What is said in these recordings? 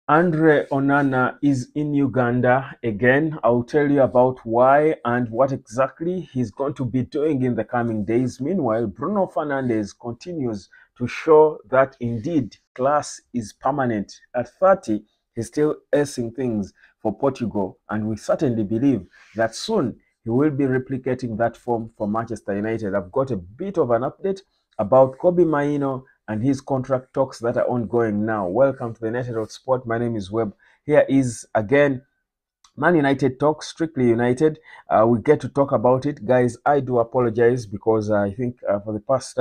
Andre Onana is in Uganda again. I'll tell you about why and what exactly he's going to be doing in the coming days. Meanwhile, Bruno Fernandes continues to show that indeed class is permanent. At 30, he's still acing things for Portugal, and we certainly believe that soon he will be replicating that form for Manchester United. I've got a bit of an update about KOBBIE and his contract talks that are ongoing now. Welcome to the Netted Sport. My name is Webb. Here is again Man United talk, strictly United. We get to talk about it. Guys, I do apologize because I think for the past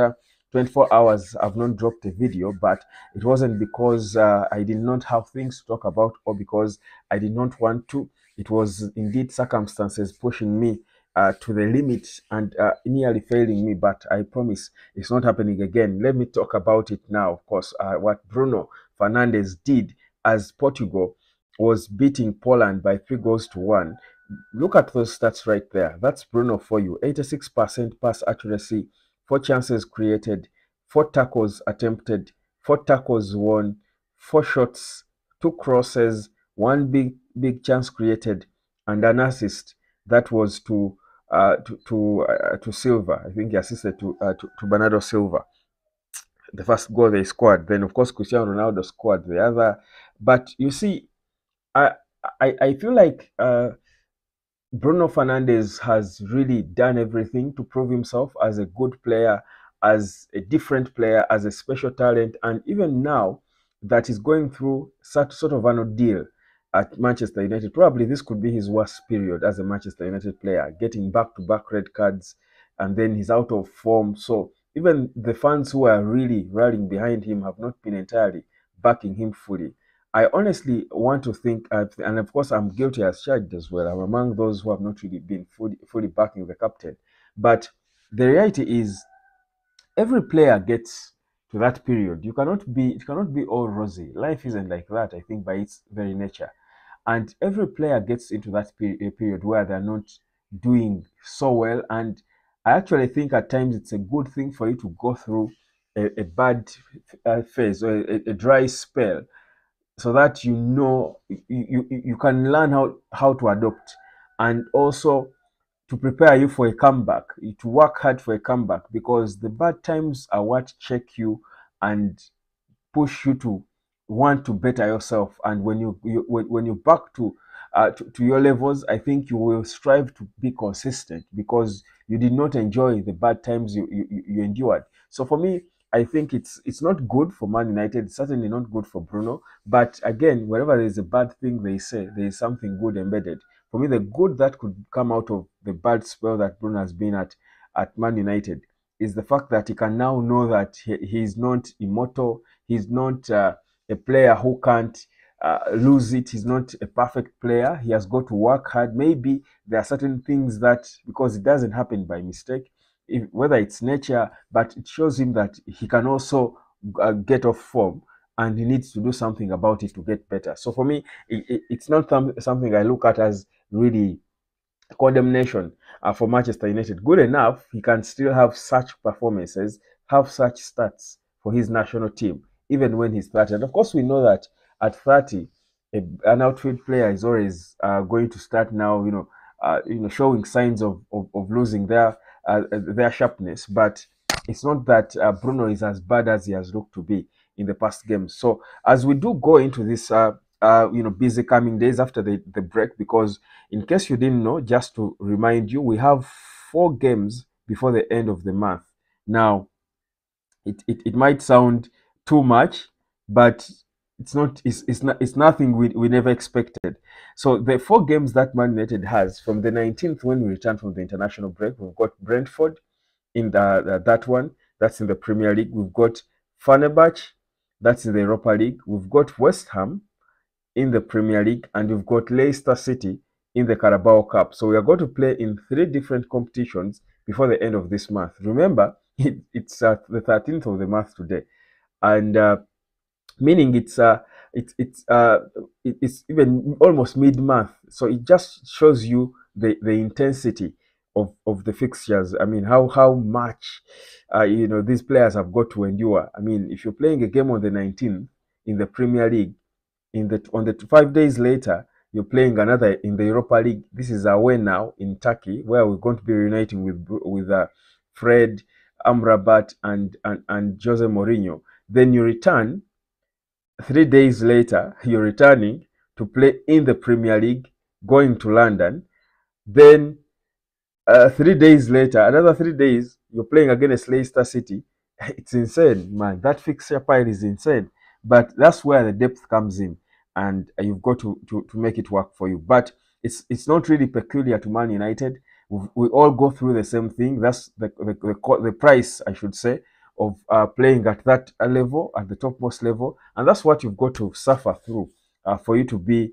24 hours I've not dropped a video, but it wasn't because I did not have things to talk about or because I did not want to. It was indeed circumstances pushing me to the limit and nearly failing me, but I promise it's not happening again. Let me talk about it now. Of course, what Bruno Fernandes did as Portugal was beating Poland by 3-1. Look at those stats right there. That's Bruno for you. 86% pass accuracy, 4 chances created, 4 tackles attempted, 4 tackles won, 4 shots, 2 crosses, 1 big chance created, and an assist that was to Silva. I think he assisted to Bernardo Silva. The first goal they scored. Then of course Cristiano Ronaldo scored the other. But you see, I feel like Bruno Fernandes has really done everything to prove himself as a good player, as a different player, as a special talent, and even now that he's going through such sort of an ordeal at Manchester United, probably this could be his worst period as a Manchester United player, getting back-to-back red cards, and then he's out of form. So even the fans who are really rallying behind him have not been entirely backing him fully. I honestly want to think, and of course I'm guilty as charged as well. I'm among those who have not really been fully backing the captain. But the reality is, every player gets to that period. It cannot be all rosy. Life isn't like that, I think, by its very nature. And every player gets into that period where they're not doing so well. And I actually think at times it's a good thing for you to go through a bad phase or a dry spell, so that you can learn how to adopt, and also to prepare you for a comeback, to work hard for a comeback, because the bad times are what check you and push you to want to better yourself. And when when you back to your levels, I think you will strive to be consistent because you did not enjoy the bad times you endured. So for me, I think it's not good for Man United. It's certainly not good for Bruno. But again, wherever there is a bad thing, they say there is something good embedded. For me, the good that could come out of the bad spell that Bruno has been at Man United is the fact that he can now know that he's not immortal. He's not a player who can't lose it. He's not a perfect player. He has got to work hard. Maybe there are certain things that, because it doesn't happen by mistake, whether it's nature, but it shows him that he can also get off form, and he needs to do something about it to get better. So for me, it's not something I look at as really condemnation for Manchester United. Good enough, he can still have such performances, have such stats for his national team, even when he's 30. And of course, we know that at 30, an outfield player is always going to start now, showing signs of losing their sharpness. But it's not that Bruno is as bad as he has looked to be in the past games. So as we do go into this busy coming days after the break, because in case you didn't know, just to remind you, we have 4 games before the end of the month. Now, it might sound too much, but it's not. It's nothing we never expected. So the 4 games that Man United has from the 19th, when we return from the international break, we've got Brentford in that one. That's in the Premier League. We've got Fenerbahce. That's in the Europa League. We've got West Ham in the Premier League, and we've got Leicester City in the Carabao Cup. So we are going to play in 3 different competitions before the end of this month. Remember, it's the 13th of the month today, and meaning it's even almost mid-month. So it just shows you the intensity of the fixtures. I mean, how much these players have got to endure. I mean, if you're playing a game on the 19th in the Premier League on the 5 days later, you're playing another in the Europa League. This is away now in Turkey, where we're going to be reuniting with Fred, Amrabat, and Jose Mourinho. Then you return 3 days later. You're returning to play in the Premier League, going to London. Then 3 days later, another 3 days, you're playing against Leicester City. It's insane, man. That fixture pile is insane. But that's where the depth comes in, and you've got to make it work for you. But it's not really peculiar to Man United. We all go through the same thing. That's the price, I should say, of playing at that level, at the topmost level, and that's what you've got to suffer through for you to be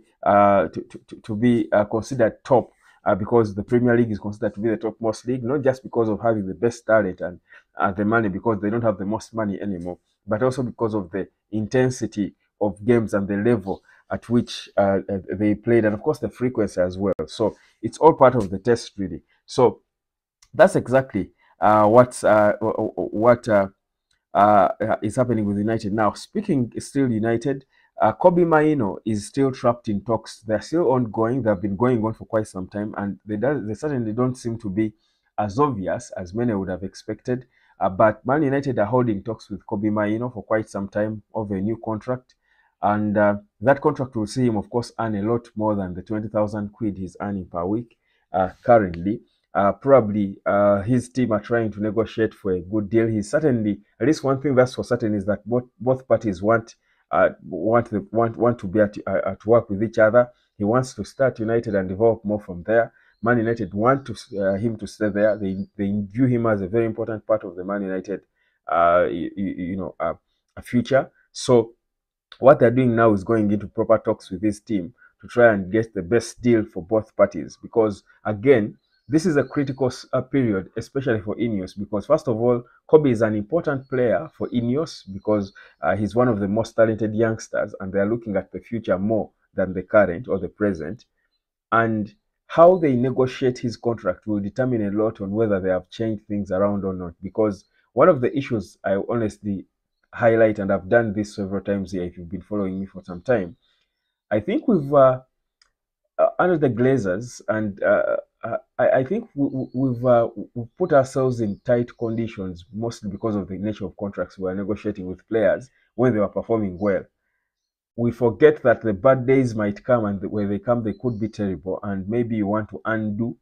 considered top, because the Premier League is considered to be the topmost league, not just because of having the best talent and the money, because they don't have the most money anymore, but also because of the intensity of games and the level at which they played, and of course the frequency as well. So it's all part of the test, really. So that's exactly what is happening with United now. Speaking still United, Kobbie Mainoo is still trapped in talks. They're still ongoing. They've been going on for quite some time, and they certainly don't seem to be as obvious as many would have expected. But Man United are holding talks with Kobbie Mainoo for quite some time over a new contract, and that contract will see him, of course, earn a lot more than the 20,000 quid he's earning per week currently. Probably his team are trying to negotiate for a good deal. He's certainly, at least one thing that's for certain is that both parties want to be at work with each other. He wants to start United and develop more from there. Man United want him to stay there. They view him as a very important part of the Man United future. So what they're doing now is going into proper talks with this team to try and get the best deal for both parties, because again, this is a critical period, especially for Ineos, because first of all, Kobbie is an important player for Ineos because he's one of the most talented youngsters, and they're looking at the future more than the current or the present. And how they negotiate his contract will determine a lot on whether they have changed things around or not. Because one of the issues I honestly highlight, and I've done this several times here if you've been following me for some time, I think we've under the Glazers, and I think we've put ourselves in tight conditions, mostly because of the nature of contracts we are negotiating with players when they were performing well. We forget that the bad days might come, and when they come, they could be terrible, and maybe you want to undo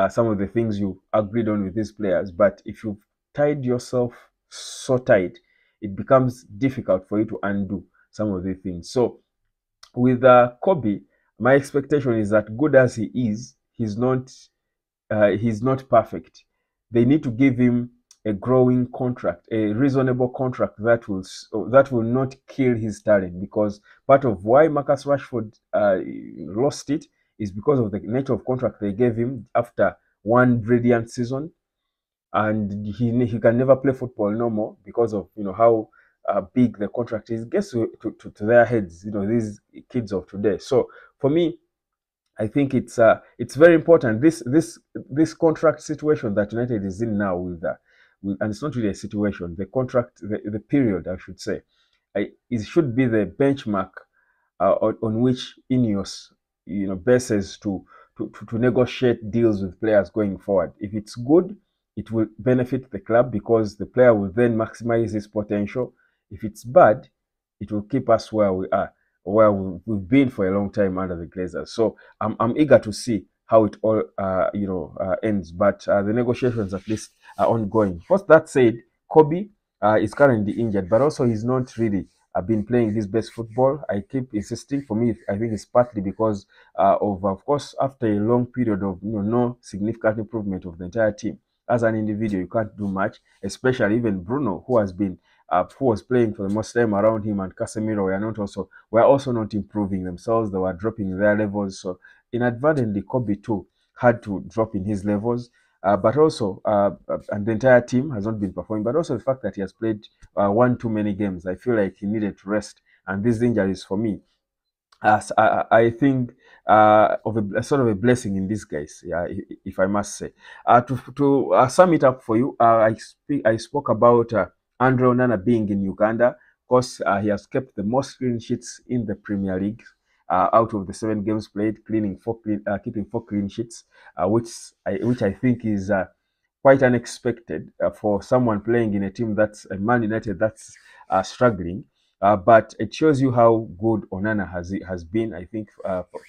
some of the things you agreed on with these players. But if you've tied yourself so tight, it becomes difficult for you to undo some of the things. So with Kobbie, my expectation is that, good as he is, he's not perfect. They need to give him a growing contract, a reasonable contract that will not kill his talent, because part of why Marcus Rashford lost it is because of the nature of contract they gave him after one brilliant season, and he can never play football no more because of how big the contract is. It gets to their heads, these kids of today. So for me, I think it's very important, this contract situation that United is in now with and it's not really a situation. The contract, the period, I should say, it should be the benchmark on which Ineos bases to negotiate deals with players going forward. If it's good, it will benefit the club because the player will then maximize his potential. If it's bad, it will keep us where we are, where we've been for a long time under the Glazers. So I'm eager to see how it all ends. But the negotiations at least are ongoing. But that said, Kobbie is currently injured, but also he's not really been playing his best football. I keep insisting. For me, I think it's partly because of course, after a long period of no significant improvement of the entire team. As an individual, you can't do much, especially even Bruno, who was playing for the most time around him, and Casemiro were also not improving themselves. They were dropping their levels. So inadvertently, Kobbie too had to drop in his levels. But also, and the entire team has not been performing. But also the fact that he has played one too many games, I feel like he needed to rest. And these injuries, for me, I think of a sort of a blessing in disguise, yeah, if I must say. To sum it up for you, I spoke about Andre Onana being in Uganda. course, he has kept the most clean sheets in the Premier League. Out of the 7 games played, keeping 4 clean sheets, which I think is quite unexpected for someone playing in a team that's a Man United that's struggling. But it shows you how good Onana has been. I think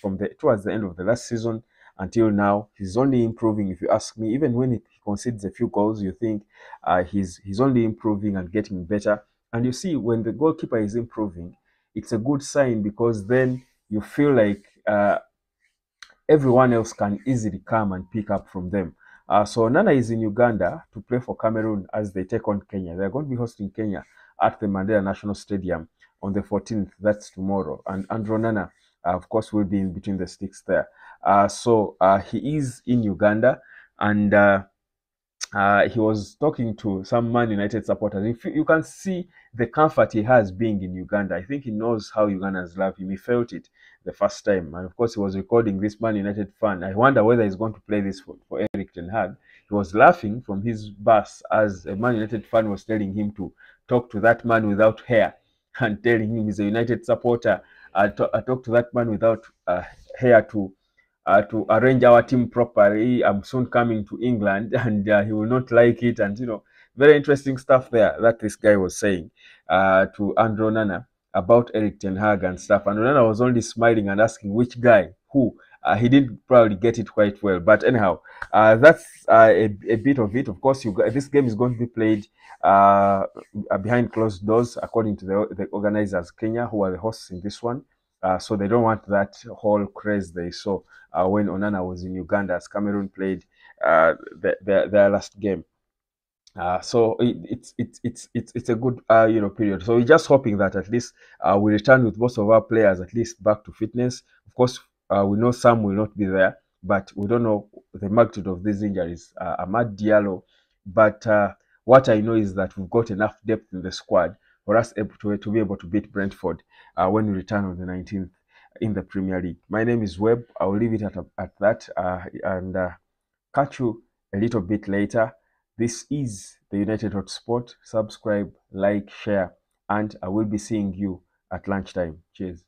from the towards the end of the last season until now, he's only improving. If you ask me, even when he concedes a few goals, you think he's only improving and getting better. And you see, when the goalkeeper is improving, it's a good sign, because then you feel like everyone else can easily come and pick up from them. So Nana is in Uganda to play for Cameroon as they take on Kenya. They're going to be hosting Kenya at the Mandela National Stadium on the 14th. That's tomorrow. And Andrew Nana, of course, will be in between the sticks there. So he is in Uganda, and he was talking to some Man United supporters. If you can see the comfort he has being in Uganda. I think he knows how Ugandans love him. He felt it the first time. And of course, he was recording this Man United fan. I wonder whether he's going to play this for Eric Ten Hag. He was laughing from his bus as a Man United fan was telling him to talk to that man without hair and telling him he's a United supporter. I talk to that man without hair to arrange our team properly. I'm soon coming to England, and he will not like it. And very interesting stuff there that this guy was saying to Andrew Nana about Eric Ten Hag and stuff. And Nana was only smiling and asking which guy, who. He didn't probably get it quite well, but anyhow, that's a bit of it. Of course, this game is going to be played behind closed doors, according to the organizers, Kenya, who are the hosts in this one. So they don't want that whole craze they saw when Onana was in Uganda as Cameroon played their last game. So it's a good period. So we're just hoping that at least we return with most of our players at least back to fitness. Of course, we know some will not be there, but we don't know the magnitude of these injuries. Amad Diallo, but what I know is that we've got enough depth in the squad for us to be able to beat Brentford when we return on the 19th in the Premier League. My name is Webb. I will leave it at that and catch you a little bit later. This is the United Hotspot. Subscribe, like, share, and I will be seeing you at lunchtime. Cheers.